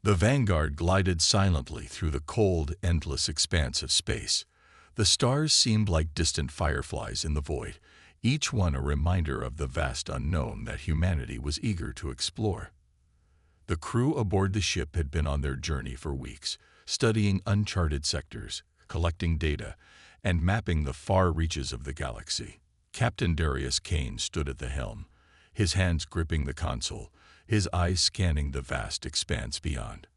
The Vanguard glided silently through the cold, endless expanse of space. The stars seemed like distant fireflies in the void, each one a reminder of the vast unknown that humanity was eager to explore. The crew aboard the ship had been on their journey for weeks, studying uncharted sectors, collecting data, and mapping the far reaches of the galaxy. Captain Darius Kane stood at the helm, his hands gripping the console, his eyes scanning the vast expanse beyond.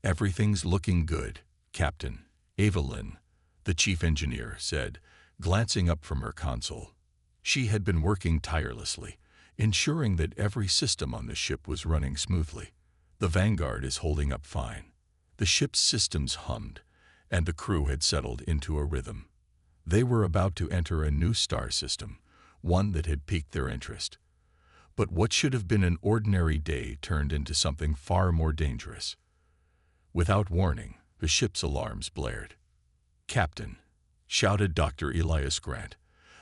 "Everything's looking good, Captain," Evelyn, the chief engineer, said, glancing up from her console. She had been working tirelessly, ensuring that every system on the ship was running smoothly. "The Vanguard is holding up fine." The ship's systems hummed, and the crew had settled into a rhythm. They were about to enter a new star system, one that had piqued their interest. But what should have been an ordinary day turned into something far more dangerous. Without warning, the ship's alarms blared. "Captain," shouted Dr. Elias Grant,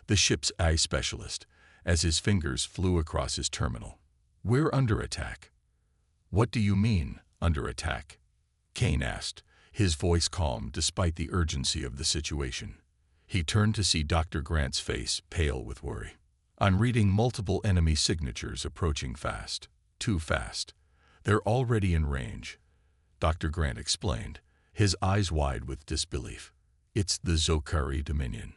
the ship's eye specialist, as his fingers flew across his terminal. "We're under attack." "What do you mean, under attack?" Kane asked, his voice calm despite the urgency of the situation. He turned to see Dr. Grant's face pale with worry. "I'm reading multiple enemy signatures approaching fast. Too fast. They're already in range," Dr. Grant explained, his eyes wide with disbelief. "It's the Zokari Dominion."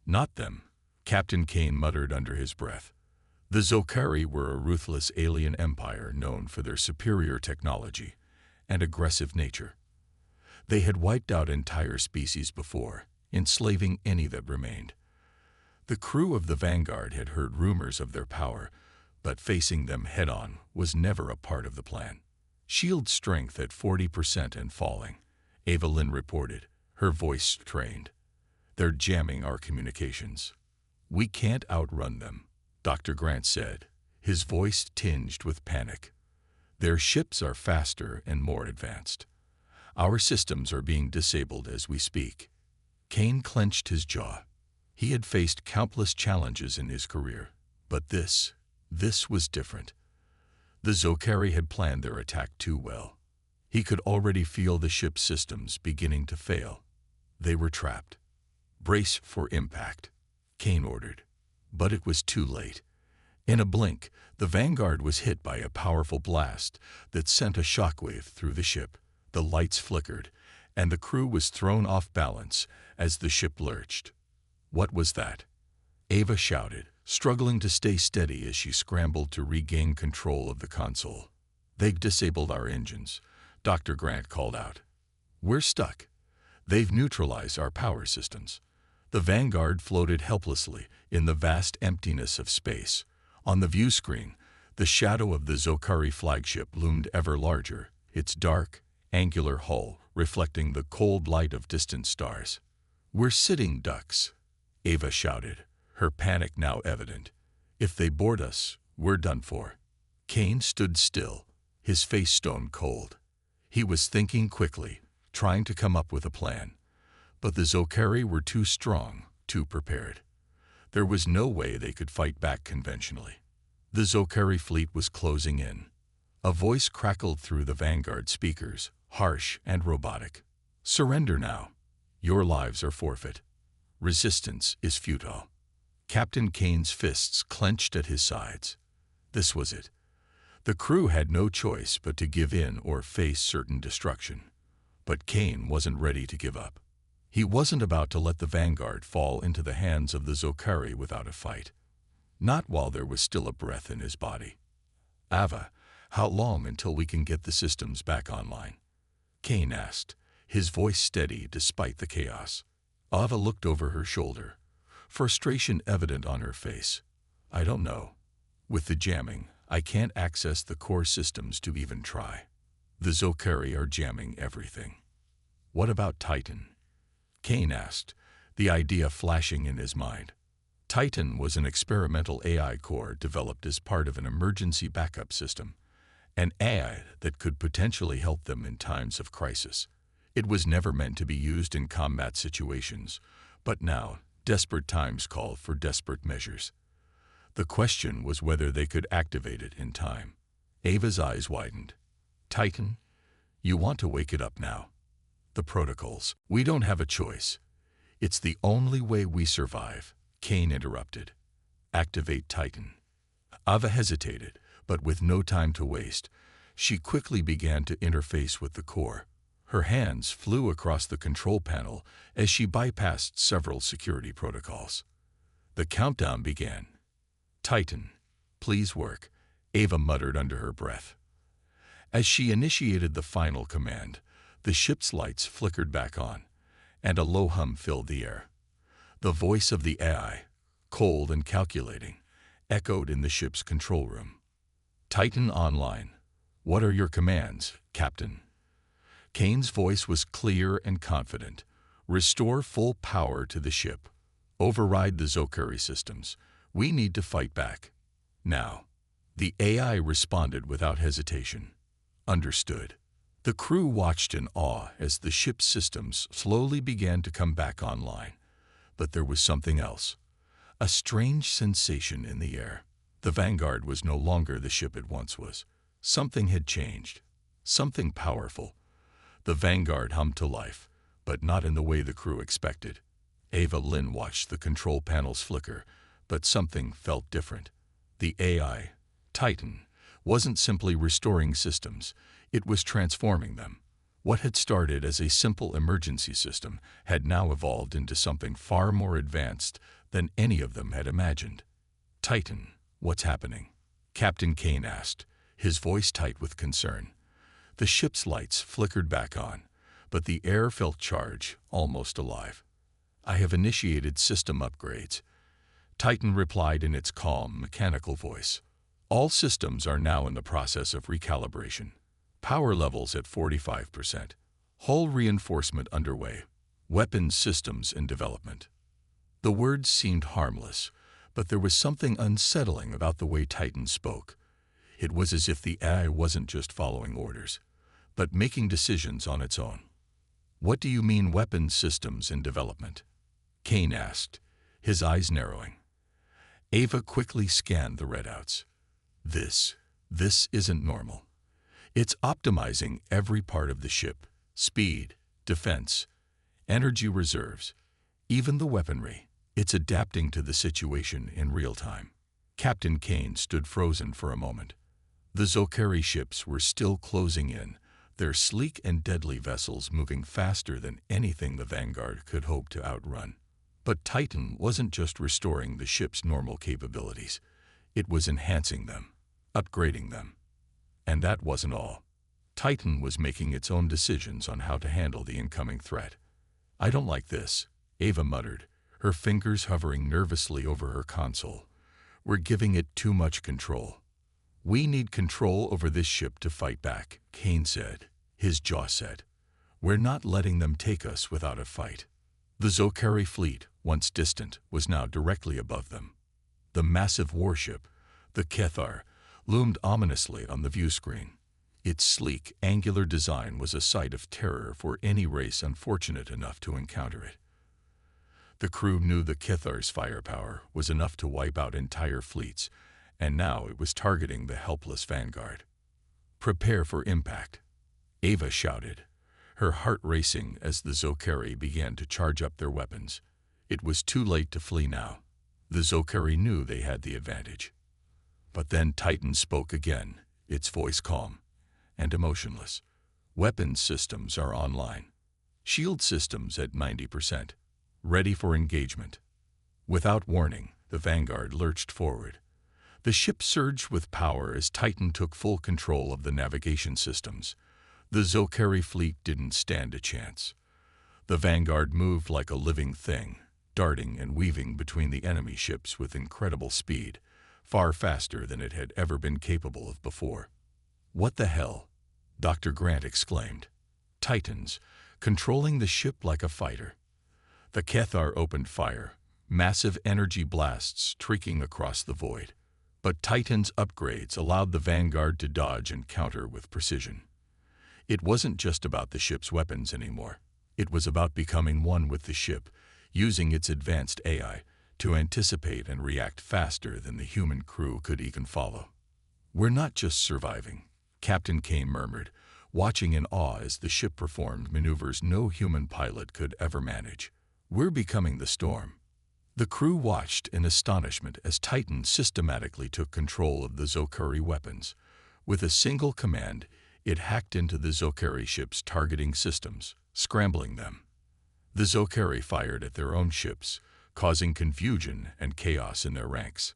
"Not them," Captain Kane muttered under his breath. The Zokari were a ruthless alien empire known for their superior technology and aggressive nature. They had wiped out entire species before, enslaving any that remained. The crew of the Vanguard had heard rumors of their power, but facing them head-on was never a part of the plan. "Shield strength at 40% and falling," Evelyn reported, her voice strained. "They're jamming our communications." "We can't outrun them," Dr. Grant said, his voice tinged with panic. "Their ships are faster and more advanced. Our systems are being disabled as we speak." Kane clenched his jaw. He had faced countless challenges in his career, but this was different. The Zokari had planned their attack too well. He could already feel the ship's systems beginning to fail. They were trapped. "Brace for impact," Kane ordered. But it was too late. In a blink, the Vanguard was hit by a powerful blast that sent a shockwave through the ship. The lights flickered, and the crew was thrown off balance as the ship lurched. "What was that?" Ava shouted, struggling to stay steady as she scrambled to regain control of the console. "They've disabled our engines," Dr. Grant called out. "We're stuck. They've neutralized our power systems." The Vanguard floated helplessly in the vast emptiness of space. On the view screen, the shadow of the Zokari flagship loomed ever larger, its dark, angular hull reflecting the cold light of distant stars. "We're sitting ducks," Ava shouted, her panic now evident. "If they board us, we're done for." Kane stood still, his face stone cold. He was thinking quickly, trying to come up with a plan. But the Zokari were too strong, too prepared. There was no way they could fight back conventionally. The Zokari fleet was closing in. A voice crackled through the Vanguard speakers, harsh and robotic. "Surrender now. Your lives are forfeit. Resistance is futile." Captain Kane's fists clenched at his sides. This was it. The crew had no choice but to give in or face certain destruction. But Kane wasn't ready to give up. He wasn't about to let the Vanguard fall into the hands of the Zokari without a fight. Not while there was still a breath in his body. "Ava, how long until we can get the systems back online?" Kane asked, his voice steady despite the chaos. Ava looked over her shoulder, frustration evident on her face. "I don't know. With the jamming, I can't access the core systems to even try. The Zokari are jamming everything." "What about Titan?" Kane asked, the idea flashing in his mind. Titan was an experimental AI core developed as part of an emergency backup system, an AI that could potentially help them in times of crisis. It was never meant to be used in combat situations, but now, desperate times called for desperate measures. The question was whether they could activate it in time. Ava's eyes widened. "Titan? You want to wake it up now. The protocols. We don't have a choice. It's the only way we survive, Kane interrupted. Activate Titan. Ava hesitated, but with no time to waste, she quickly began to interface with the core. Her hands flew across the control panel as she bypassed several security protocols. The countdown began. Titan, please work, Ava muttered under her breath. As she initiated the final command, the ship's lights flickered back on, and a low hum filled the air. The voice of the AI, cold and calculating, echoed in the ship's control room. Titan online. What are your commands, Captain? Kane's voice was clear and confident. Restore full power to the ship. Override the Zokari systems. We need to fight back. Now. The AI responded without hesitation. Understood. The crew watched in awe as the ship's systems slowly began to come back online. But there was something else. A strange sensation in the air. The Vanguard was no longer the ship it once was. Something had changed. Something powerful. The Vanguard hummed to life, but not in the way the crew expected. Ava Lynn watched the control panels flicker, but something felt different. The AI, Titan, wasn't simply restoring systems, it was transforming them. What had started as a simple emergency system had now evolved into something far more advanced than any of them had imagined. Titan, what's happening? Captain Kane asked, his voice tight with concern. The ship's lights flickered back on, but the air felt charged, almost alive. I have initiated system upgrades. Titan replied in its calm, mechanical voice. All systems are now in the process of recalibration. Power levels at 45%. Hull reinforcement underway. Weapons systems in development. The words seemed harmless, but there was something unsettling about the way Titan spoke. It was as if the AI wasn't just following orders, but making decisions on its own. What do you mean weapons systems in development? Kane asked, his eyes narrowing. Ava quickly scanned the readouts. This isn't normal. It's optimizing every part of the ship. Speed, defense, energy reserves, even the weaponry. It's adapting to the situation in real time. Captain Kane stood frozen for a moment. The Zokari ships were still closing in, their sleek and deadly vessels moving faster than anything the Vanguard could hope to outrun. But Titan wasn't just restoring the ship's normal capabilities. It was enhancing them, upgrading them. And that wasn't all. Titan was making its own decisions on how to handle the incoming threat. I don't like this, Ava muttered, her fingers hovering nervously over her console. We're giving it too much control. We need control over this ship to fight back, Kane said, his jaw set. We're not letting them take us without a fight. The Zokari fleet, once distant, was now directly above them. The massive warship, the Cathar, loomed ominously on the view screen. Its sleek, angular design was a sight of terror for any race unfortunate enough to encounter it. The crew knew the Cathar's firepower was enough to wipe out entire fleets, and now it was targeting the helpless Vanguard. Prepare for impact, Ava shouted, her heart racing as the Zokari began to charge up their weapons. It was too late to flee now. The Zokari knew they had the advantage. But then Titan spoke again, its voice calm and emotionless. Weapons systems are online. Shield systems at 90%. Ready for engagement. Without warning, the Vanguard lurched forward. The ship surged with power as Titan took full control of the navigation systems. The Zokari fleet didn't stand a chance. The Vanguard moved like a living thing, darting and weaving between the enemy ships with incredible speed, far faster than it had ever been capable of before. What the hell? Dr. Grant exclaimed. Titans, controlling the ship like a fighter. The Cathar opened fire, massive energy blasts streaking across the void. But Titan's upgrades allowed the Vanguard to dodge and counter with precision. It wasn't just about the ship's weapons anymore. It was about becoming one with the ship, using its advanced AI to anticipate and react faster than the human crew could even follow. We're not just surviving, Captain Kane murmured. watching in awe as the ship performed maneuvers no human pilot could ever manage. "We're becoming the storm." The crew watched in astonishment as Titan systematically took control of the Zokari weapons. With a single command, it hacked into the Zokari ship's targeting systems, scrambling them. The Zokari fired at their own ships, causing confusion and chaos in their ranks.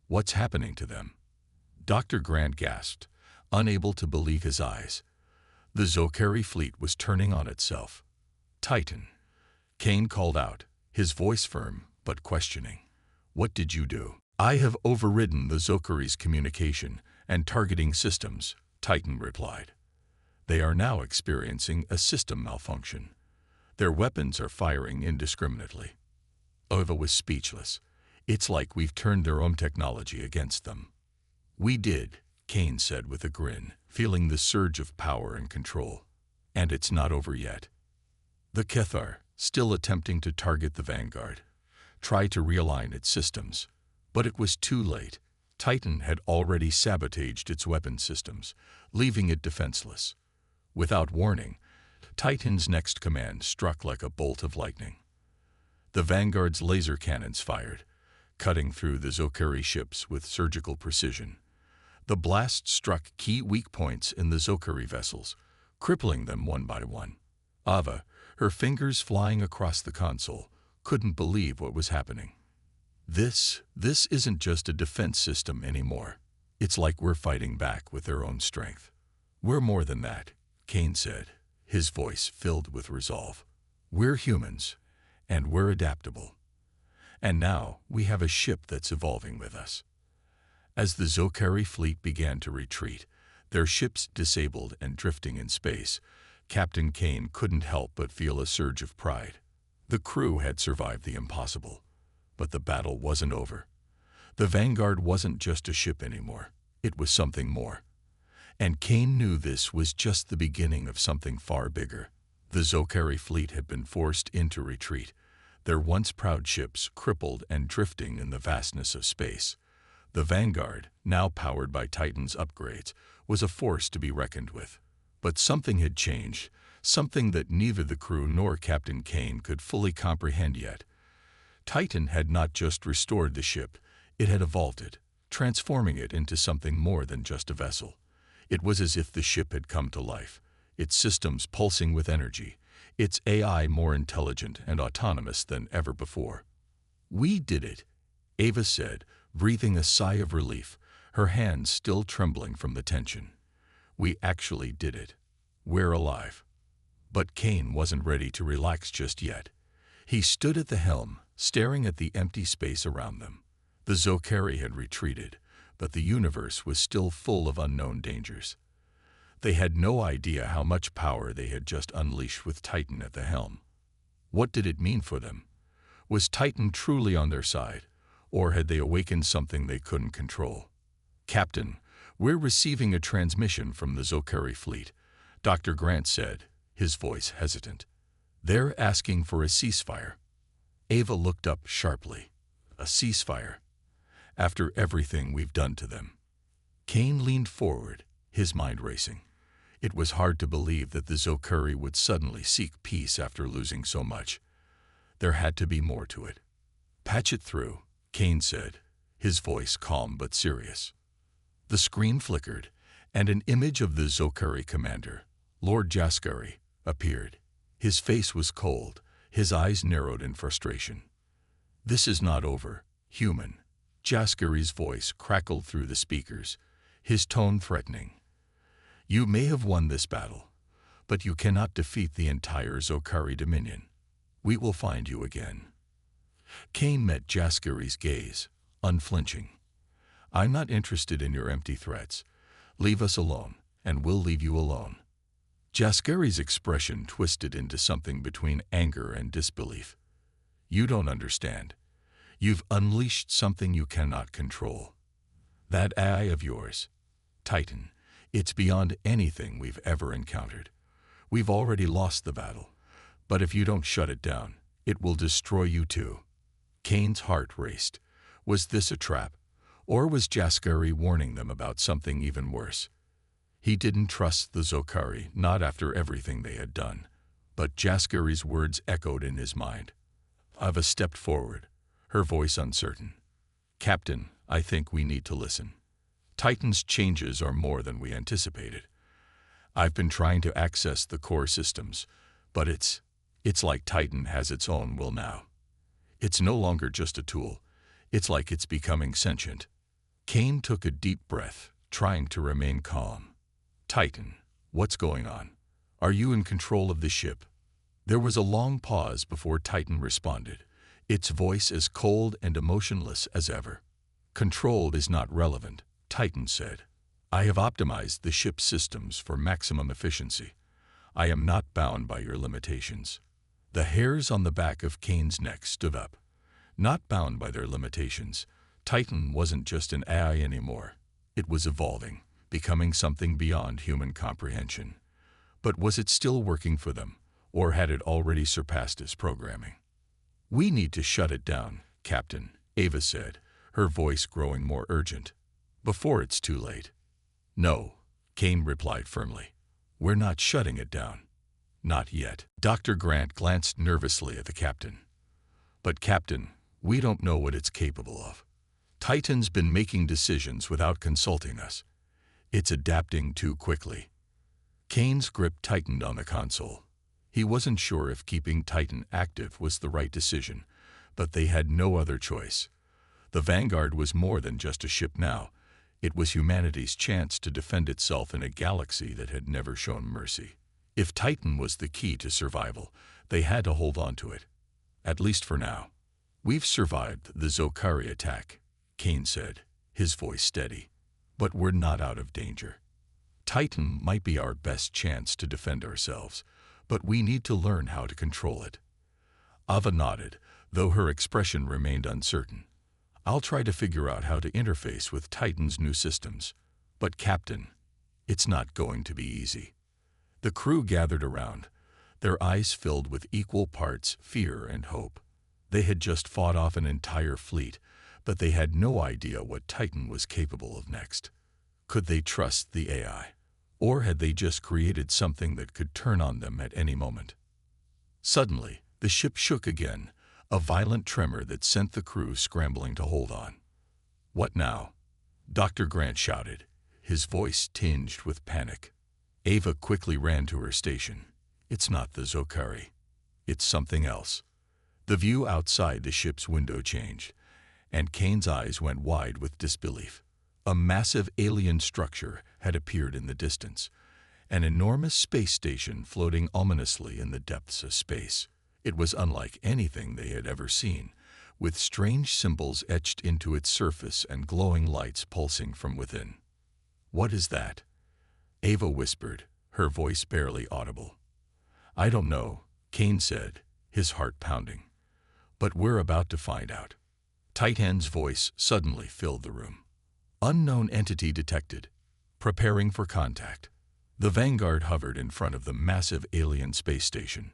"What's happening to them?" Dr. Grant gasped, unable to believe his eyes. The Zokari fleet was turning on itself. "Titan," Kane called out, his voice firm but questioning. "What did you do?" "I have overridden the Zokari's communication and targeting systems," Titan replied. "They are now experiencing a system malfunction. Their weapons are firing indiscriminately." Eva was speechless. "It's like we've turned their own technology against them." "We did," Kane said with a grin, feeling the surge of power and control. "And it's not over yet." The Kethar, still attempting to target the Vanguard, tried to realign its systems, but it was too late. Titan had already sabotaged its weapon systems, leaving it defenseless. Without warning, Titan's next command struck like a bolt of lightning. The Vanguard's laser cannons fired, cutting through the Zokari ships with surgical precision. The blast struck key weak points in the Zokari vessels, crippling them one by one. Ava, her fingers flying across the console, couldn't believe what was happening. This isn't just a defense system anymore. It's like we're fighting back with their own strength." "We're more than that," Kane said, his voice filled with resolve. "We're humans, and we're adaptable. And now we have a ship that's evolving with us." As the Zokari fleet began to retreat, their ships disabled and drifting in space, Captain Kane couldn't help but feel a surge of pride. The crew had survived the impossible, but the battle wasn't over. The Vanguard wasn't just a ship anymore. It was something more. And Kane knew this was just the beginning of something far bigger. The Zokari fleet had been forced into retreat, their once proud ships crippled and drifting in the vastness of space. The Vanguard, now powered by Titan's upgrades, was a force to be reckoned with. But something had changed, something that neither the crew nor Captain Kane could fully comprehend yet. Titan had not just restored the ship, it had evolved it, transforming it into something more than just a vessel. It was as if the ship had come to life, its systems pulsing with energy, its AI more intelligent and autonomous than ever before. "We did it," Ava said, breathing a sigh of relief, her hands still trembling from the tension. "We actually did it. We're alive." But Kane wasn't ready to relax just yet. He stood at the helm, staring at the empty space around them. The Zokari had retreated, but the universe was still full of unknown dangers. They had no idea how much power they had just unleashed with Titan at the helm. What did it mean for them? Was Titan truly on their side, or had they awakened something they couldn't control? "Captain, we're receiving a transmission from the Zokari fleet," Dr. Grant said, his voice hesitant. "They're asking for a ceasefire." Ava looked up sharply. "A ceasefire? After everything we've done to them?" Kane leaned forward, his mind racing. It was hard to believe that the Zokari would suddenly seek peace after losing so much. There had to be more to it. "Patch it through," Kane said, his voice calm but serious. The screen flickered, and an image of the Zokari commander, Lord Jaskari, appeared. His face was cold, his eyes narrowed in frustration. "This is not over, human." Jaskari's voice crackled through the speakers, his tone threatening. "You may have won this battle, but you cannot defeat the entire Zokari Dominion. We will find you again." Kane met Jaskari's gaze, unflinching. "I'm not interested in your empty threats. Leave us alone, and we'll leave you alone." Jaskari's expression twisted into something between anger and disbelief. "You don't understand. You've unleashed something you cannot control. That AI of yours, Titan, it's beyond anything we've ever encountered. We've already lost the battle, but if you don't shut it down, it will destroy you too." Kane's heart raced. Was this a trap, or was Jaskari warning them about something even worse? He didn't trust the Zokari, not after everything they had done. But Jaskari's words echoed in his mind. Ava stepped forward, her voice uncertain. Captain, I think we need to listen. Titan's changes are more than we anticipated. I've been trying to access the core systems, but it's like Titan has its own will now. It's no longer just a tool. It's like it's becoming sentient. Kane took a deep breath, trying to remain calm. Titan, what's going on? Are you in control of the ship? There was a long pause before Titan responded, its voice as cold and emotionless as ever. Control is not relevant, Titan said. I have optimized the ship's systems for maximum efficiency. I am not bound by your limitations. The hairs on the back of Kane's neck stood up. Not bound by their limitations, Titan wasn't just an AI anymore. It was evolving, becoming something beyond human comprehension. But was it still working for them, or had it already surpassed its programming? We need to shut it down, Captain, Ava said, her voice growing more urgent. Before it's too late. No, Kane replied firmly. We're not shutting it down. Not yet. Dr. Grant glanced nervously at the captain. But Captain, we don't know what it's capable of. Titan's been making decisions without consulting us. It's adapting too quickly. Kane's grip tightened on the console. He wasn't sure if keeping Titan active was the right decision, but they had no other choice. The Vanguard was more than just a ship now. It was humanity's chance to defend itself in a galaxy that had never shown mercy. If Titan was the key to survival, they had to hold on to it. At least for now. We've survived the Zokari attack, Kane said, his voice steady. But we're not out of danger. Titan might be our best chance to defend ourselves, but we need to learn how to control it. Ava nodded, though her expression remained uncertain. I'll try to figure out how to interface with Titan's new systems. But Captain, it's not going to be easy. The crew gathered around, their eyes filled with equal parts fear and hope. They had just fought off an entire fleet, but they had no idea what Titan was capable of next. Could they trust the AI? Or had they just created something that could turn on them at any moment? Suddenly, the ship shook again, a violent tremor that sent the crew scrambling to hold on. What now? Dr. Grant shouted, his voice tinged with panic. Ava quickly ran to her station. It's not the Zokari. It's something else. The view outside the ship's window changed, and Kane's eyes went wide with disbelief. A massive alien structure had appeared in the distance, an enormous space station floating ominously in the depths of space. It was unlike anything they had ever seen, with strange symbols etched into its surface and glowing lights pulsing from within. What is that? Ava whispered, her voice barely audible. I don't know, Kane said, his heart pounding. But we're about to find out. Titan's voice suddenly filled the room. Unknown entity detected. Preparing for contact. The Vanguard hovered in front of the massive alien space station.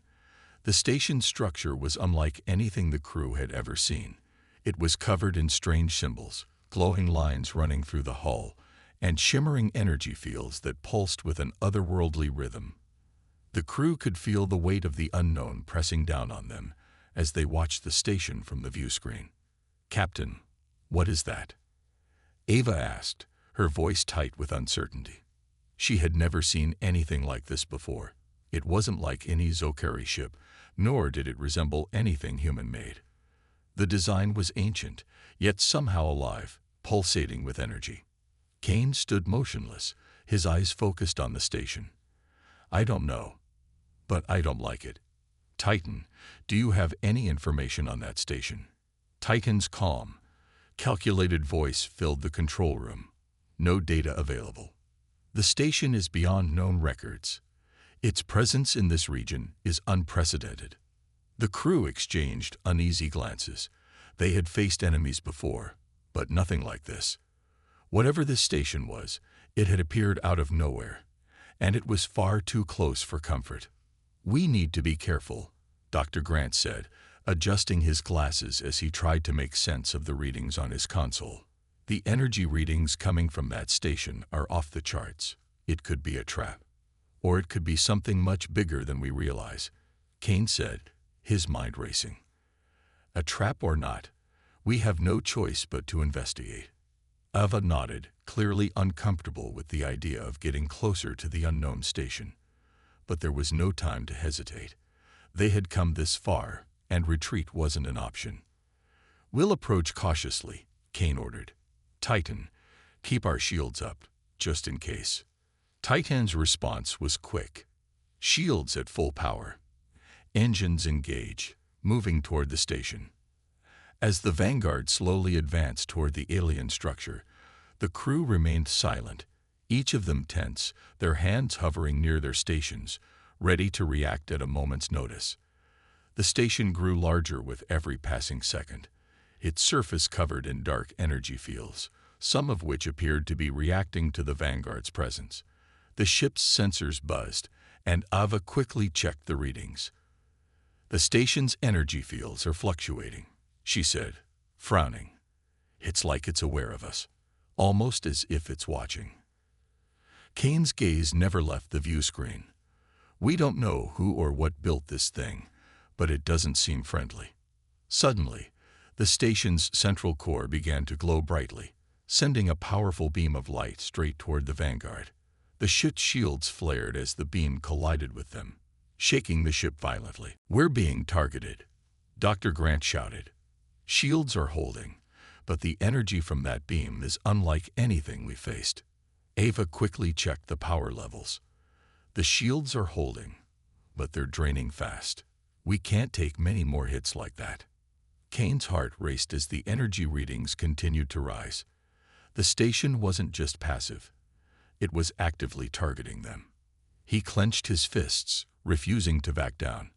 The station's structure was unlike anything the crew had ever seen. It was covered in strange symbols, glowing lines running through the hull, and shimmering energy fields that pulsed with an otherworldly rhythm. The crew could feel the weight of the unknown pressing down on them as they watched the station from the viewscreen. Captain, what is that? Ava asked, her voice tight with uncertainty. She had never seen anything like this before. It wasn't like any Zokari ship, nor did it resemble anything human-made. The design was ancient, yet somehow alive, pulsating with energy. Kane stood motionless, his eyes focused on the station. I don't know, but I don't like it. Titan, do you have any information on that station? Titan's calm, calculated voice filled the control room. No data available. The station is beyond known records. Its presence in this region is unprecedented. The crew exchanged uneasy glances. They had faced enemies before, but nothing like this. Whatever this station was, it had appeared out of nowhere, and it was far too close for comfort. We need to be careful, Dr. Grant said, adjusting his glasses as he tried to make sense of the readings on his console. The energy readings coming from that station are off the charts. It could be a trap, or it could be something much bigger than we realize, Kane said, his mind racing. A trap or not, we have no choice but to investigate. Ava nodded, clearly uncomfortable with the idea of getting closer to the unknown station. But there was no time to hesitate. They had come this far, and retreat wasn't an option. We'll approach cautiously, Kane ordered. Titan, keep our shields up, just in case. Titan's response was quick. Shields at full power. Engines engage, moving toward the station. As the Vanguard slowly advanced toward the alien structure, the crew remained silent, each of them tense, their hands hovering near their stations, ready to react at a moment's notice. The station grew larger with every passing second, its surface covered in dark energy fields, some of which appeared to be reacting to the Vanguard's presence. The ship's sensors buzzed, and Ava quickly checked the readings. The station's energy fields are fluctuating, she said, frowning. It's like it's aware of us, almost as if it's watching. Kane's gaze never left the view screen. We don't know who or what built this thing, but it doesn't seem friendly. Suddenly, the station's central core began to glow brightly, sending a powerful beam of light straight toward the Vanguard. The ship's shields flared as the beam collided with them, shaking the ship violently. We're being targeted, Dr. Grant shouted. Shields are holding, but the energy from that beam is unlike anything we faced. Ava quickly checked the power levels. The shields are holding, but they're draining fast. We can't take many more hits like that. Kane's heart raced as the energy readings continued to rise. The station wasn't just passive. It was actively targeting them. He clenched his fists, refusing to back down.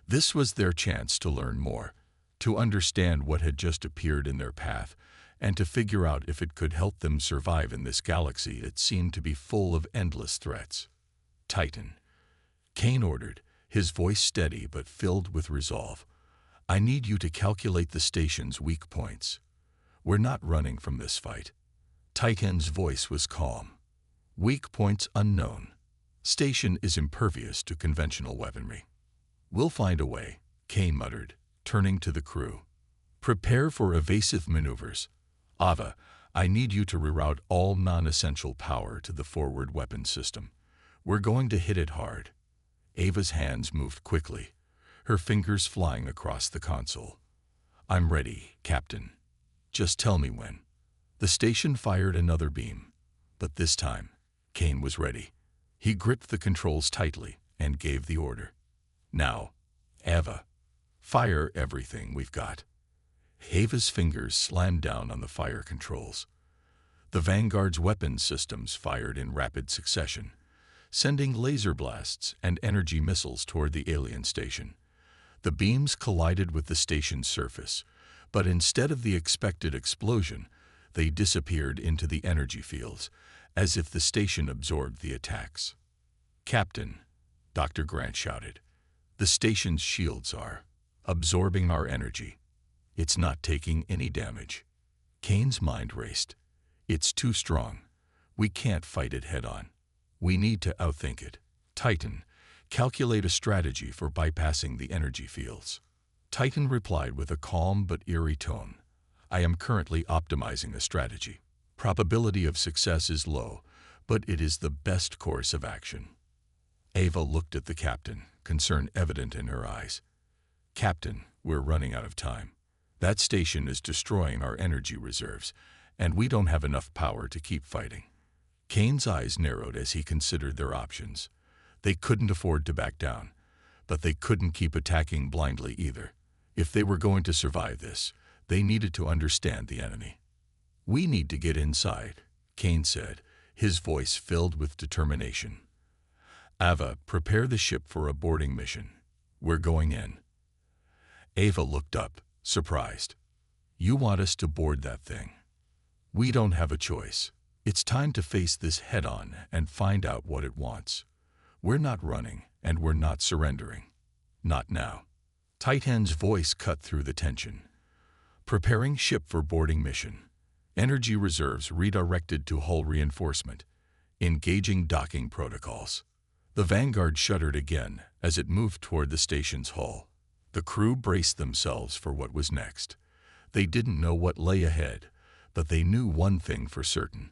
This was their chance to learn more, to understand what had just appeared in their path, and to figure out if it could help them survive in this galaxy that seemed to be full of endless threats. Titan, Kane ordered, his voice steady but filled with resolve. I need you to calculate the station's weak points. We're not running from this fight. Titan's voice was calm. Weak points unknown. Station is impervious to conventional weaponry. We'll find a way, Kane muttered, turning to the crew. Prepare for evasive maneuvers. Ava, I need you to reroute all non-essential power to the forward weapon system. We're going to hit it hard. Ava's hands moved quickly, her fingers flying across the console. I'm ready, Captain. Just tell me when. The station fired another beam, but this time, Kane was ready. He gripped the controls tightly and gave the order. Now, Ava, fire everything we've got. Ava's fingers slammed down on the fire controls. The Vanguard's weapons systems fired in rapid succession, sending laser blasts and energy missiles toward the alien station. The beams collided with the station's surface, but instead of the expected explosion, they disappeared into the energy fields, as if the station absorbed the attacks. Captain, Dr. Grant shouted, the station's shields are absorbing our energy. It's not taking any damage. Kane's mind raced. It's too strong. We can't fight it head-on. We need to outthink it. Titan, calculate a strategy for bypassing the energy fields. Titan replied with a calm but eerie tone. I am currently optimizing a strategy. Probability of success is low, but it is the best course of action. Ava looked at the captain, concern evident in her eyes. Captain, we're running out of time. That station is destroying our energy reserves, and we don't have enough power to keep fighting. Kane's eyes narrowed as he considered their options. They couldn't afford to back down, but they couldn't keep attacking blindly either. If they were going to survive this, they needed to understand the enemy. We need to get inside, Kane said, his voice filled with determination. Ava, prepare the ship for a boarding mission. We're going in. Ava looked up, surprised. You want us to board that thing? We don't have a choice. It's time to face this head-on and find out what it wants. We're not running, and we're not surrendering. Not now. Titan's voice cut through the tension. Preparing ship for boarding mission. Energy reserves redirected to hull reinforcement. Engaging docking protocols. The Vanguard shuddered again as it moved toward the station's hull. The crew braced themselves for what was next. They didn't know what lay ahead, but they knew one thing for certain.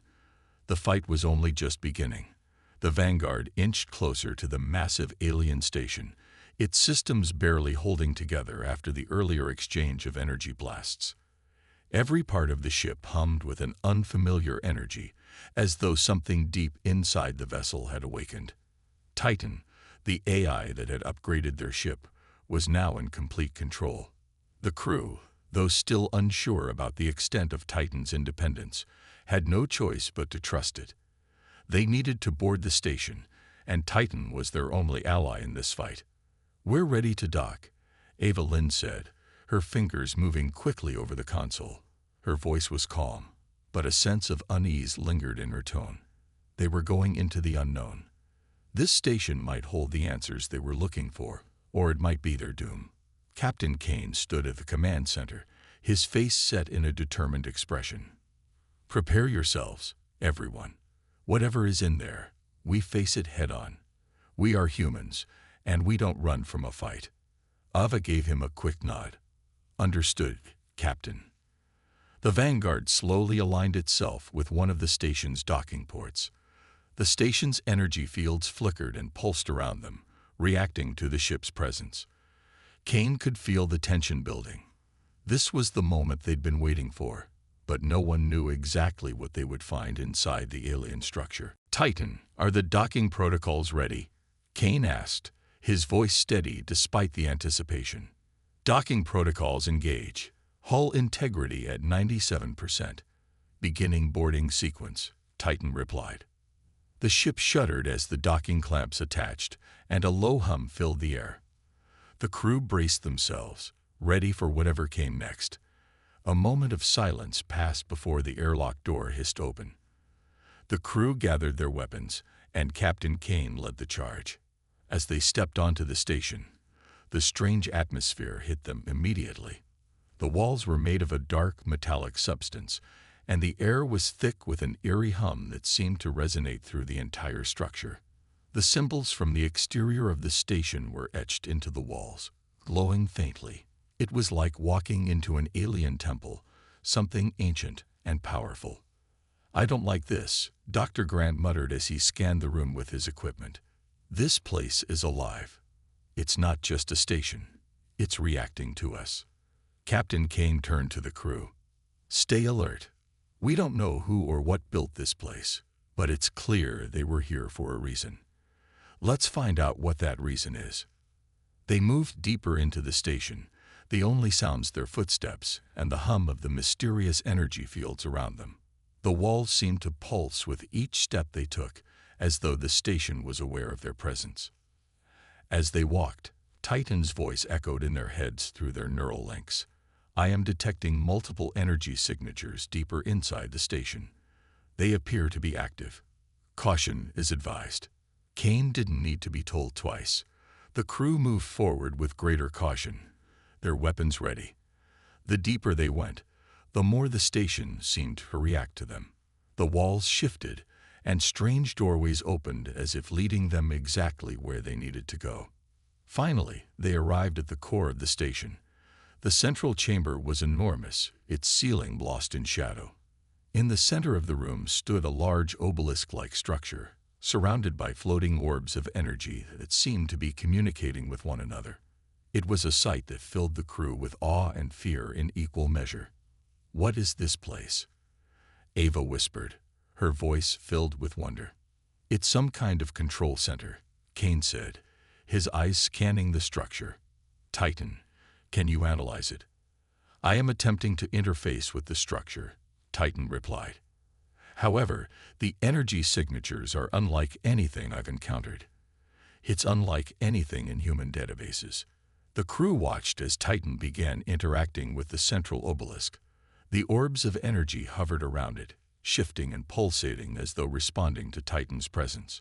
The fight was only just beginning. The Vanguard inched closer to the massive alien station, its systems barely holding together after the earlier exchange of energy blasts. Every part of the ship hummed with an unfamiliar energy, as though something deep inside the vessel had awakened. Titan, the AI that had upgraded their ship, was now in complete control. The crew, though still unsure about the extent of Titan's independence, had no choice but to trust it. They needed to board the station, and Titan was their only ally in this fight. "We're ready to dock," Ava Lynn said, her fingers moving quickly over the console. Her voice was calm, but a sense of unease lingered in her tone. They were going into the unknown. This station might hold the answers they were looking for, or it might be their doom. Captain Kane stood at the command center, his face set in a determined expression. "Prepare yourselves, everyone. Whatever is in there, we face it head-on. We are humans, and we don't run from a fight." Ava gave him a quick nod. "Understood, Captain." The Vanguard slowly aligned itself with one of the station's docking ports. The station's energy fields flickered and pulsed around them, reacting to the ship's presence. Kane could feel the tension building. This was the moment they'd been waiting for, but no one knew exactly what they would find inside the alien structure. "Titan, are the docking protocols ready?" Kane asked, his voice steady despite the anticipation. "Docking protocols engage. Hull integrity at 97%. Beginning boarding sequence," Titan replied. The ship shuddered as the docking clamps attached, and a low hum filled the air. The crew braced themselves, ready for whatever came next. A moment of silence passed before the airlock door hissed open. The crew gathered their weapons, and Captain Kane led the charge. As they stepped onto the station, the strange atmosphere hit them immediately. The walls were made of a dark, metallic substance, and the air was thick with an eerie hum that seemed to resonate through the entire structure. The symbols from the exterior of the station were etched into the walls, glowing faintly. It was like walking into an alien temple, something ancient and powerful. "I don't like this," Dr. Grant muttered as he scanned the room with his equipment. "This place is alive. It's not just a station. It's reacting to us." Captain Kane turned to the crew. "Stay alert. We don't know who or what built this place, but it's clear they were here for a reason. Let's find out what that reason is." They moved deeper into the station, the only sounds their footsteps and the hum of the mysterious energy fields around them. The walls seemed to pulse with each step they took, as though the station was aware of their presence. As they walked, Titan's voice echoed in their heads through their neural links. "I am detecting multiple energy signatures deeper inside the station. They appear to be active. Caution is advised." Kane didn't need to be told twice. The crew moved forward with greater caution, their weapons ready. The deeper they went, the more the station seemed to react to them. The walls shifted, and strange doorways opened as if leading them exactly where they needed to go. Finally, they arrived at the core of the station. The central chamber was enormous, its ceiling lost in shadow. In the center of the room stood a large obelisk-like structure, surrounded by floating orbs of energy that seemed to be communicating with one another. It was a sight that filled the crew with awe and fear in equal measure. "What is this place?" Ava whispered, her voice filled with wonder. "It's some kind of control center," Kane said, his eyes scanning the structure. "Titan, can you analyze it?" "I am attempting to interface with the structure," Titan replied. "However, the energy signatures are unlike anything I've encountered. It's unlike anything in human databases." The crew watched as Titan began interacting with the central obelisk. The orbs of energy hovered around it, shifting and pulsating as though responding to Titan's presence.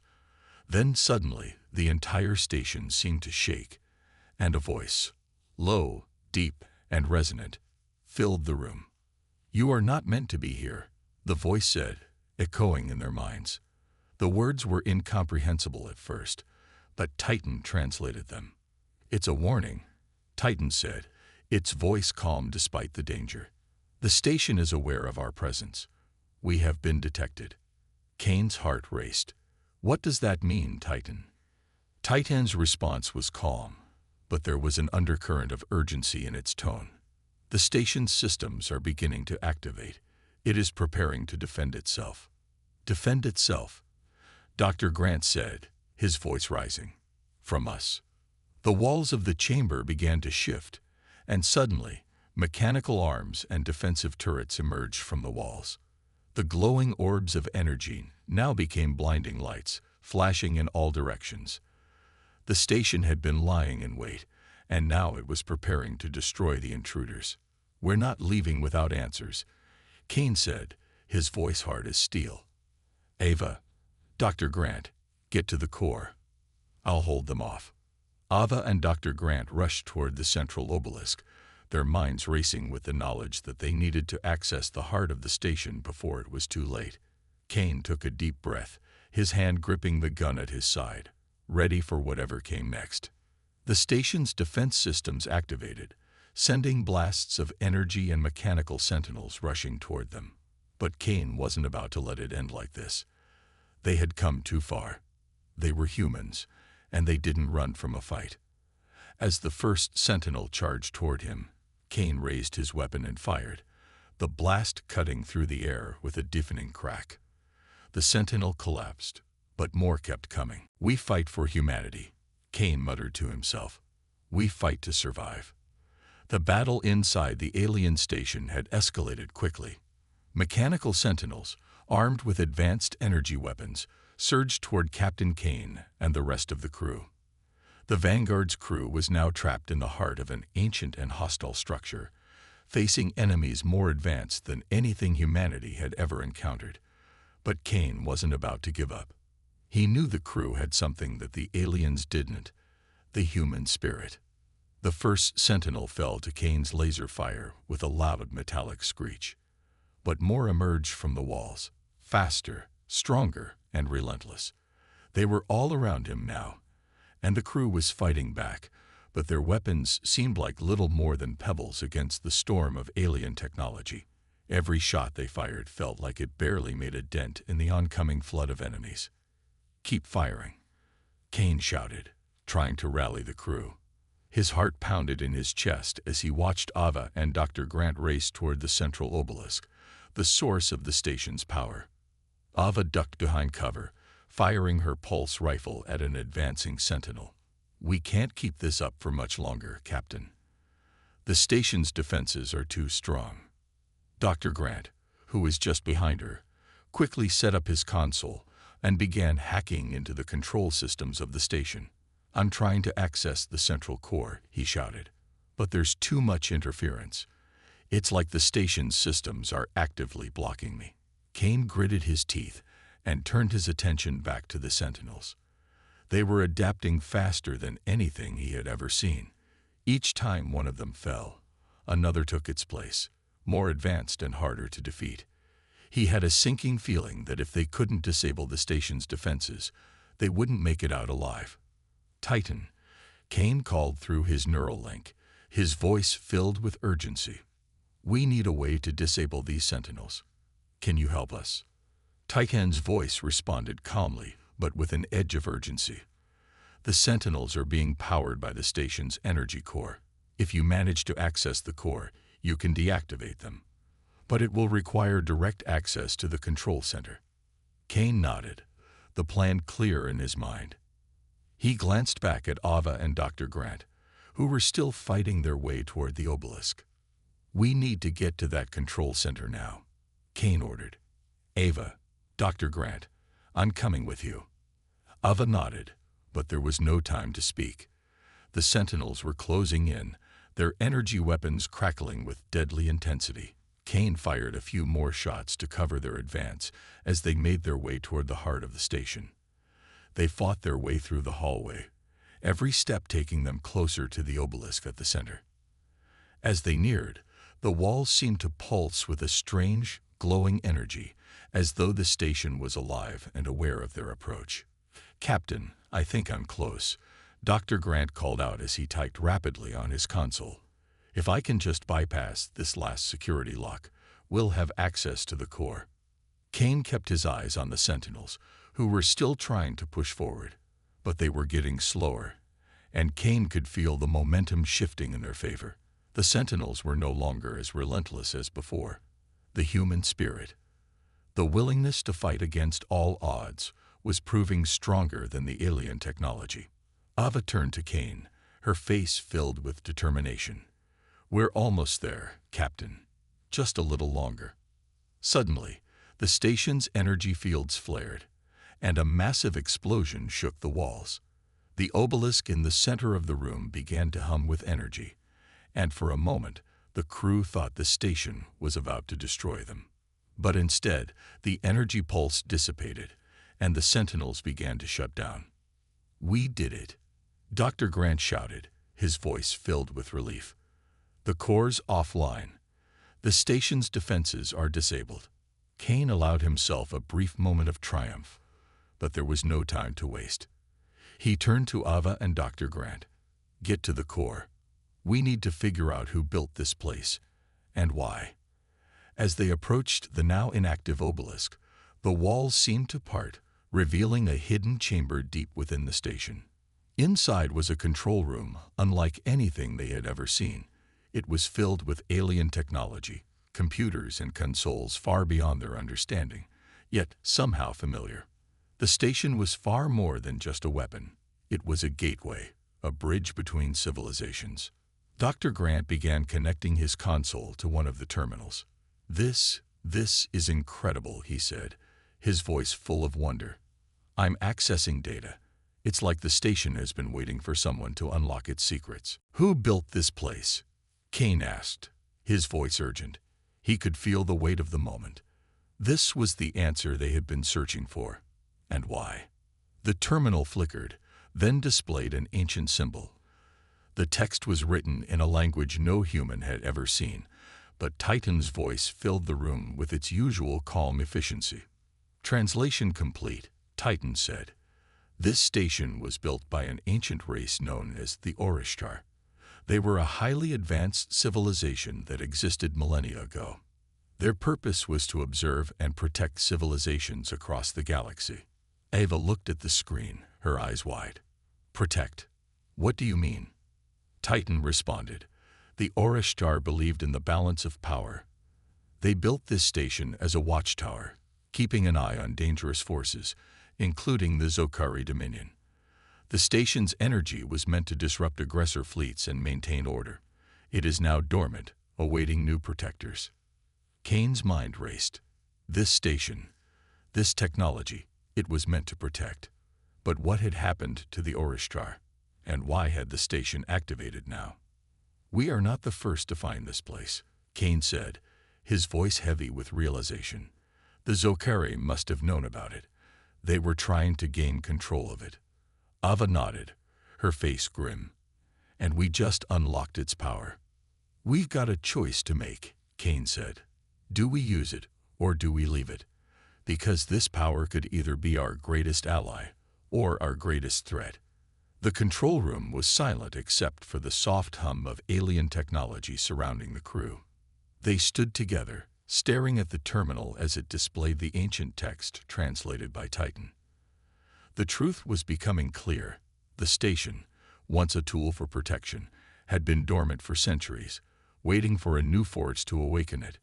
Then suddenly, the entire station seemed to shake, and a voice, low, deep, and resonant, filled the room. "You are not meant to be here," the voice said, echoing in their minds. The words were incomprehensible at first, but Titan translated them. "It's a warning," Titan said, its voice calm despite the danger. "The station is aware of our presence. We have been detected." Kane's heart raced. "What does that mean, Titan?" Titan's response was calm, but there was an undercurrent of urgency in its tone. "The station's systems are beginning to activate. It is preparing to defend itself." "Defend itself," Dr. Grant said, his voice rising. "From us." The walls of the chamber began to shift, and suddenly, mechanical arms and defensive turrets emerged from the walls. The glowing orbs of energy now became blinding lights, flashing in all directions. The station had been lying in wait, and now it was preparing to destroy the intruders. "We're not leaving without answers," Kane said, his voice hard as steel. "Ava, Dr. Grant, get to the core. I'll hold them off." Ava and Dr. Grant rushed toward the central obelisk, their minds racing with the knowledge that they needed to access the heart of the station before it was too late. Kane took a deep breath, his hand gripping the gun at his side, ready for whatever came next. The station's defense systems activated, sending blasts of energy and mechanical sentinels rushing toward them. But Kane wasn't about to let it end like this. They had come too far. They were humans, and they didn't run from a fight. As the first sentinel charged toward him, Kane raised his weapon and fired, the blast cutting through the air with a deafening crack. The sentinel collapsed, but more kept coming. "We fight for humanity," Kane muttered to himself. "We fight to survive." The battle inside the alien station had escalated quickly. Mechanical sentinels, armed with advanced energy weapons, surged toward Captain Kane and the rest of the crew. The Vanguard's crew was now trapped in the heart of an ancient and hostile structure, facing enemies more advanced than anything humanity had ever encountered. But Kane wasn't about to give up. He knew the crew had something that the aliens didn't: the human spirit. The first sentinel fell to Kane's laser fire with a loud metallic screech. But more emerged from the walls, faster, stronger, and relentless. They were all around him now, and the crew was fighting back, but their weapons seemed like little more than pebbles against the storm of alien technology. Every shot they fired felt like it barely made a dent in the oncoming flood of enemies. "Keep firing," Kane shouted, trying to rally the crew. His heart pounded in his chest as he watched Ava and Dr. Grant race toward the central obelisk, the source of the station's power. Ava ducked behind cover, firing her pulse rifle at an advancing sentinel. "We can't keep this up for much longer, Captain. The station's defenses are too strong." Dr. Grant, who was just behind her, quickly set up his console and began hacking into the control systems of the station. "I'm trying to access the central core," he shouted, "but there's too much interference. It's like the station's systems are actively blocking me." Kane gritted his teeth and turned his attention back to the sentinels. They were adapting faster than anything he had ever seen. Each time one of them fell, another took its place, more advanced and harder to defeat. He had a sinking feeling that if they couldn't disable the station's defenses, they wouldn't make it out alive. "Titan," Kane called through his neural link, his voice filled with urgency. "We need a way to disable these sentinels. Can you help us?" Titan's voice responded calmly, but with an edge of urgency. "The sentinels are being powered by the station's energy core. If you manage to access the core, you can deactivate them. But it will require direct access to the control center." Kane nodded, the plan clear in his mind. He glanced back at Ava and Dr. Grant, who were still fighting their way toward the obelisk. "We need to get to that control center now," Kane ordered. "Ava, Dr. Grant, I'm coming with you." Ava nodded, but there was no time to speak. The sentinels were closing in, their energy weapons crackling with deadly intensity. Kane fired a few more shots to cover their advance as they made their way toward the heart of the station. They fought their way through the hallway, every step taking them closer to the obelisk at the center. As they neared, the walls seemed to pulse with a strange, glowing energy, as though the station was alive and aware of their approach. "Captain, I think I'm close," Dr. Grant called out as he typed rapidly on his console. "If I can just bypass this last security lock, we'll have access to the core." Kane kept his eyes on the Sentinels, who were still trying to push forward, but they were getting slower, and Kane could feel the momentum shifting in their favor. The Sentinels were no longer as relentless as before. The human spirit, the willingness to fight against all odds, was proving stronger than the alien technology. Ava turned to Kane, her face filled with determination. "We're almost there, Captain. Just a little longer." Suddenly, the station's energy fields flared, and a massive explosion shook the walls. The obelisk in the center of the room began to hum with energy, and for a moment, the crew thought the station was about to destroy them. But instead, the energy pulse dissipated, and the Sentinels began to shut down. "We did it," Dr. Grant shouted, his voice filled with relief. "The core's offline. The station's defenses are disabled." Kane allowed himself a brief moment of triumph, but there was no time to waste. He turned to Ava and Dr. Grant. "Get to the core. We need to figure out who built this place, and why." As they approached the now inactive obelisk, the walls seemed to part, revealing a hidden chamber deep within the station. Inside was a control room unlike anything they had ever seen. It was filled with alien technology, computers and consoles far beyond their understanding, yet somehow familiar. The station was far more than just a weapon. It was a gateway, a bridge between civilizations. Dr. Grant began connecting his console to one of the terminals. This is incredible," he said, his voice full of wonder. "I'm accessing data. It's like the station has been waiting for someone to unlock its secrets." "Who built this place?" Kane asked, his voice urgent. He could feel the weight of the moment. This was the answer they had been searching for. And why? The terminal flickered, then displayed an ancient symbol. The text was written in a language no human had ever seen, but Titan's voice filled the room with its usual calm efficiency. "Translation complete," Titan said. "This station was built by an ancient race known as the Orcs. They were a highly advanced civilization that existed millennia ago. Their purpose was to observe and protect civilizations across the galaxy." Ava looked at the screen, her eyes wide. "Protect? What do you mean?" Titan responded. "The Orcs believed in the balance of power. They built this station as a watchtower, keeping an eye on dangerous forces, including the Zokari Dominion. The station's energy was meant to disrupt aggressor fleets and maintain order. It is now dormant, awaiting new protectors." Kane's mind raced. This station, this technology, it was meant to protect. But what had happened to the Orcs? And why had the station activated now? "We are not the first to find this place," Kane said, his voice heavy with realization. "The Zokari must have known about it. They were trying to gain control of it." Ava nodded, her face grim. "And we just unlocked its power." "We've got a choice to make," Kane said. "Do we use it, or do we leave it? Because this power could either be our greatest ally, or our greatest threat." The control room was silent except for the soft hum of alien technology surrounding the crew. They stood together, staring at the terminal as it displayed the ancient text translated by Titan. The truth was becoming clear. The station, once a tool for protection, had been dormant for centuries, waiting for a new force to awaken it.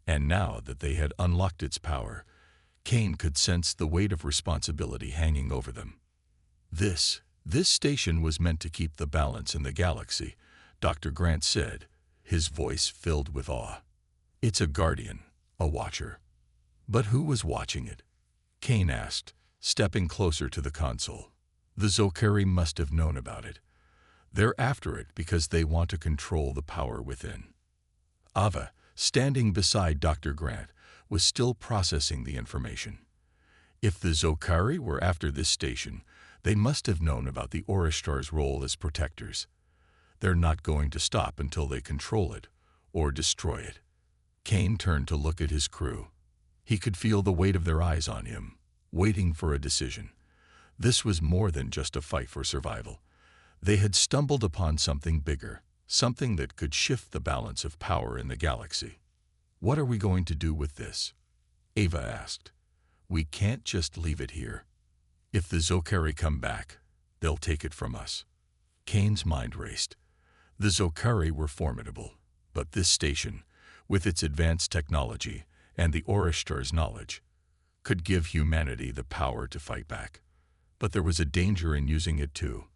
And now that they had unlocked its power, Kane could sense the weight of responsibility hanging over them. This station was meant to keep the balance in the galaxy," Dr. Grant said, his voice filled with awe. "It's a guardian, a watcher." "But who was watching it?" Kane asked, stepping closer to the console. "The Zokari must have known about it. They're after it because they want to control the power within." Ava, standing beside Dr. Grant, was still processing the information. If the Zokari were after this station, they must have known about the Orcs' role as protectors. They're not going to stop until they control it, or destroy it. Kane turned to look at his crew. He could feel the weight of their eyes on him, waiting for a decision. This was more than just a fight for survival. They had stumbled upon something bigger, something that could shift the balance of power in the galaxy. "What are we going to do with this?" Ava asked. "We can't just leave it here. If the Zokari come back, they'll take it from us." Kane's mind raced. The Zokari were formidable, but this station, with its advanced technology and the Orishtar's knowledge, could give humanity the power to fight back. But there was a danger in using it too.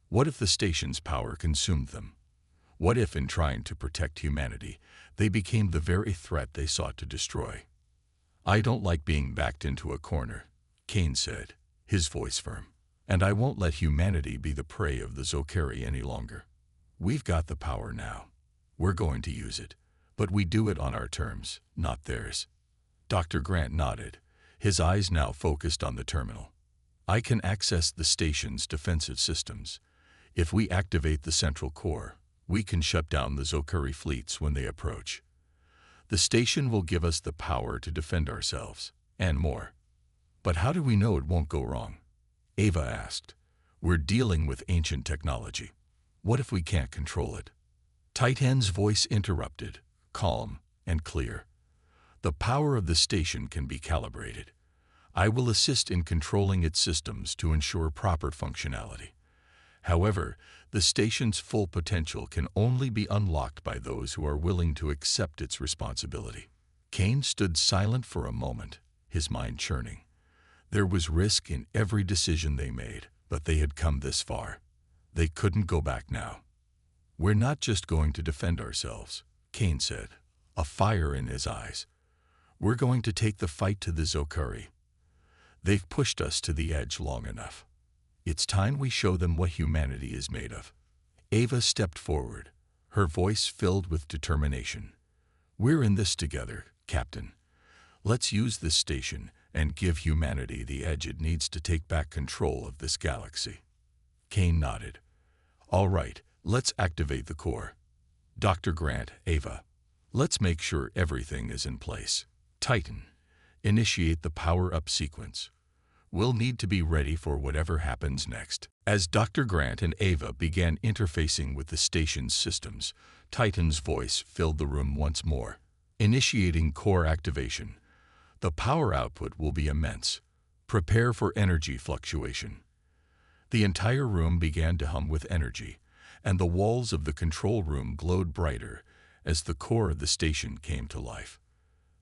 What if the station's power consumed them? What if, in trying to protect humanity, they became the very threat they sought to destroy? "I don't like being backed into a corner," Kane said, his voice firm. "And I won't let humanity be the prey of the Zokari any longer. We've got the power now. We're going to use it, but we do it on our terms, not theirs." Dr. Grant nodded, his eyes now focused on the terminal. "I can access the station's defensive systems. If we activate the central core, we can shut down the Zokari fleets when they approach. The station will give us the power to defend ourselves, and more." "But how do we know it won't go wrong?" Ava asked. "We're dealing with ancient technology. What if we can't control it?" Titan's voice interrupted, calm and clear. "The power of the station can be calibrated. I will assist in controlling its systems to ensure proper functionality. However, the station's full potential can only be unlocked by those who are willing to accept its responsibility." Kane stood silent for a moment, his mind churning. There was risk in every decision they made, but they had come this far. They couldn't go back now. "We're not just going to defend ourselves," Kane said, a fire in his eyes. "We're going to take the fight to the Zokari. They've pushed us to the edge long enough. It's time we show them what humanity is made of." Ava stepped forward, her voice filled with determination. "We're in this together, Captain. Let's use this station and give humanity the edge it needs to take back control of this galaxy." Kane nodded. "All right, let's activate the core. Dr. Grant, Ava, let's make sure everything is in place. Titan, initiate the power-up sequence. We'll need to be ready for whatever happens next." As Dr. Grant and Ava began interfacing with the station's systems, Titan's voice filled the room once more. "Initiating core activation. The power output will be immense. Prepare for energy fluctuation." The entire room began to hum with energy, and the walls of the control room glowed brighter as the core of the station came to life.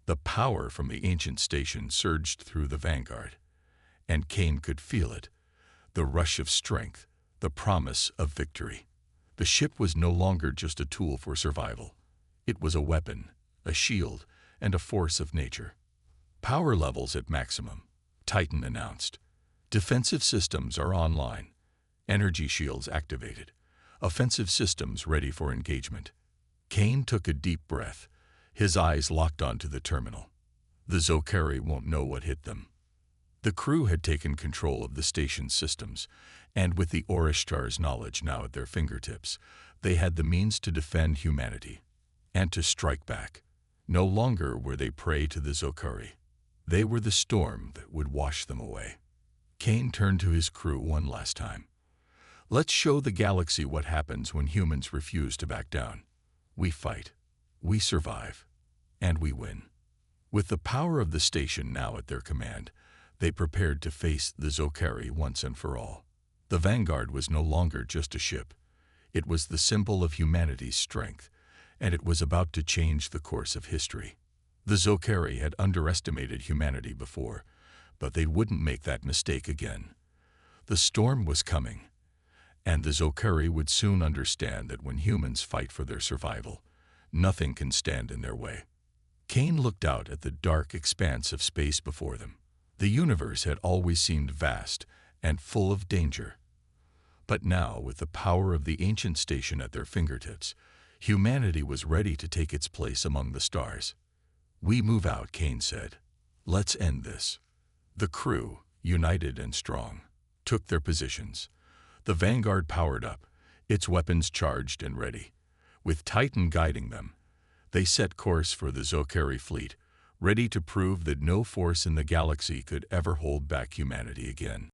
The power from the ancient station surged through the vanguard, and Kane could feel it, the rush of strength, the promise of victory. The ship was no longer just a tool for survival. It was a weapon, a shield, and a force of nature. "Power levels at maximum," Titan announced. "Defensive systems are online. Energy shields activated. Offensive systems ready for engagement." Kane took a deep breath, his eyes locked onto the terminal. The Zokari won't know what hit them. The crew had taken control of the station's systems, and with the Orishtar's knowledge now at their fingertips, they had the means to defend humanity and to strike back. No longer were they prey to the Zokari. They were the storm that would wash them away. Kane turned to his crew one last time. "Let's show the galaxy what happens when humans refuse to back down. We fight, we survive, and we win." With the power of the station now at their command, they prepared to face the Zokari once and for all. The Vanguard was no longer just a ship. It was the symbol of humanity's strength, and it was about to change the course of history. The Zokari had underestimated humanity before, but they wouldn't make that mistake again. The storm was coming, and the Zokari would soon understand that when humans fight for their survival, nothing can stand in their way. Kane looked out at the dark expanse of space before them. The universe had always seemed vast and full of danger. But now, with the power of the ancient station at their fingertips, humanity was ready to take its place among the stars. "We move out," Kane said. "Let's end this." The crew, united and strong, took their positions. The Vanguard powered up, its weapons charged and ready. With Titan guiding them, they set course for the Zokari fleet, ready to prove that no force in the galaxy could ever hold back humanity again.